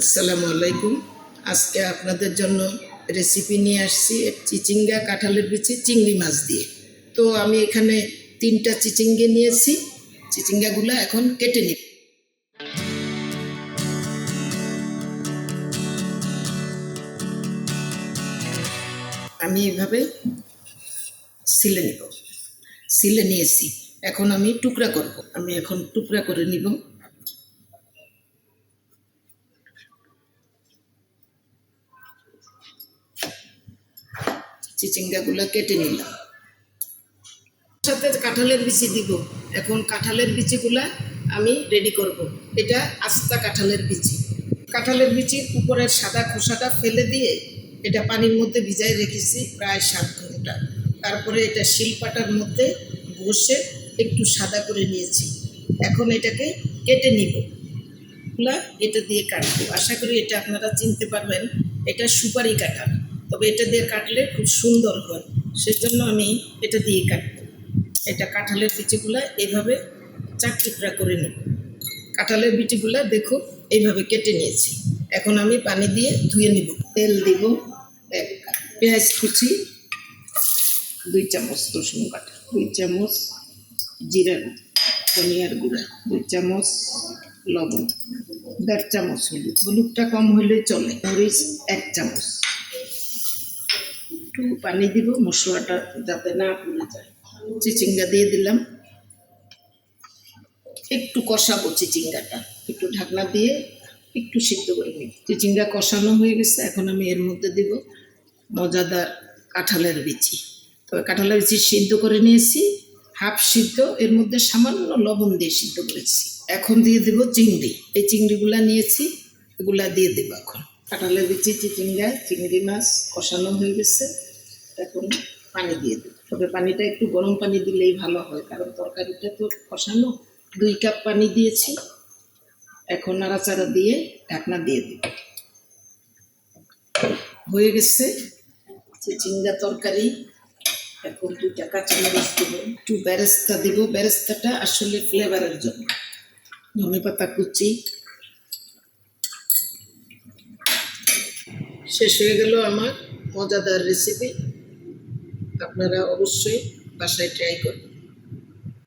আসসালামু আলাইকুম। আজকে আপনাদের জন্য রেসিপি নিয়ে আসছি চিচিঙ্গা কাঁঠালের বিচি চিংড়ি মাছ দিয়ে। তো আমি এখানে 3টা চিচিঙ্গা নিয়েছি। চিচিঙ্গাগুলো এখন কেটে নিব। আমি এভাবে সিলে নিব, সিলে নিয়েছি। এখন আমি টুকরা করব। আমি এখন টুকরা করে নিব। চিচিঙ্গাগুলো কেটে নিলাম, সাথে কাঁঠালের বিচি দিব। এখন কাঁঠালের বিচিগুলা আমি রেডি করব। এটা আস্তা কাঁঠালের বিচি। কাঁঠালের বিচির উপরের সাদা খোসাটা ফেলে দিয়ে এটা পানির মধ্যে ভিজায় রেখেছি প্রায় 7 ঘন্টা। তারপরে এটা শিলপাটার মধ্যে ঘষে একটু সাদা করে নিয়েছি। এখন এটাকে কেটে নিব। এটা দিয়ে কাটবো। আশা করি এটা আপনারা চিনতে পারবেন। এটা সুপারি কাঁঠাল, তবে এটা দিয়ে কাটলে খুব সুন্দর হয়, সেজন্য আমি এটা দিয়ে কাটবো। এটা কাঁঠালের বিচিগুলা এইভাবে 4 টুকরা করে নেব। কাঁঠালের বিচিগুলা দেখো এইভাবে কেটে নিয়েছি। এখন আমি পানি দিয়ে ধুয়ে নিব। তেল দিব 1 কাপ, পেঁয়াজ কুচি 2 চামচ, রসুন বাটা 2 চামচ, জিরা ধনিয়ার গুঁড়া 2 চামচ, লবণ 1.5 চামচ, হলুদটা কম হলে চলে, মরিচ 1 চামচ। একটু পানি দিব মশলাটা যাতে না পুড়ে যায়। চিচিঙ্গা দিয়ে দিলাম, একটু কষাবো চিচিঙ্গাটা, একটু ঢাকনা দিয়ে একটু সিদ্ধ করে নিই। চিচিঙ্গা কষানো হয়ে গেছে। এখন আমি এর মধ্যে দিব মজাদার কাঁঠালের বিচি। তবে কাঁঠালের বিচি সিদ্ধ করে নিয়েছি, হাফ সিদ্ধ, এর মধ্যে সামান্য লবণ দিয়ে সিদ্ধ করেছি। এখন দিয়ে দেব চিংড়ি। এই চিংড়িগুলা নিয়েছি, এগুলা দিয়ে দেব। এখন কাঁঠালের বিচি, চিচিঙ্গা, চিংড়ি মাছ কষানো হয়ে গেছে। এখন পানি দিয়ে দেব। তবে পানিটা একটু গরম পানি দিলেই ভালো হয়, কারণ তরকারিটা তো কষানো। 2 কাপ পানি দিয়েছি। এখন নাড়াচাড়া দিয়ে ঢাকনা দিয়ে দেব। হয়ে গেছে চিচিঙ্গা তরকারি। এখন 2টা কাঁচামরিচ দেবো, একটু বেরেস্তা দিব। বেরেস্তাটা আসলে ফ্লেভারের জন্য। ধনেপাতা কুচি। শেষ হয়ে গেল আমার মজাদার রেসিপি। আপনারা অবশ্যই বাসায় ট্রাই করুন।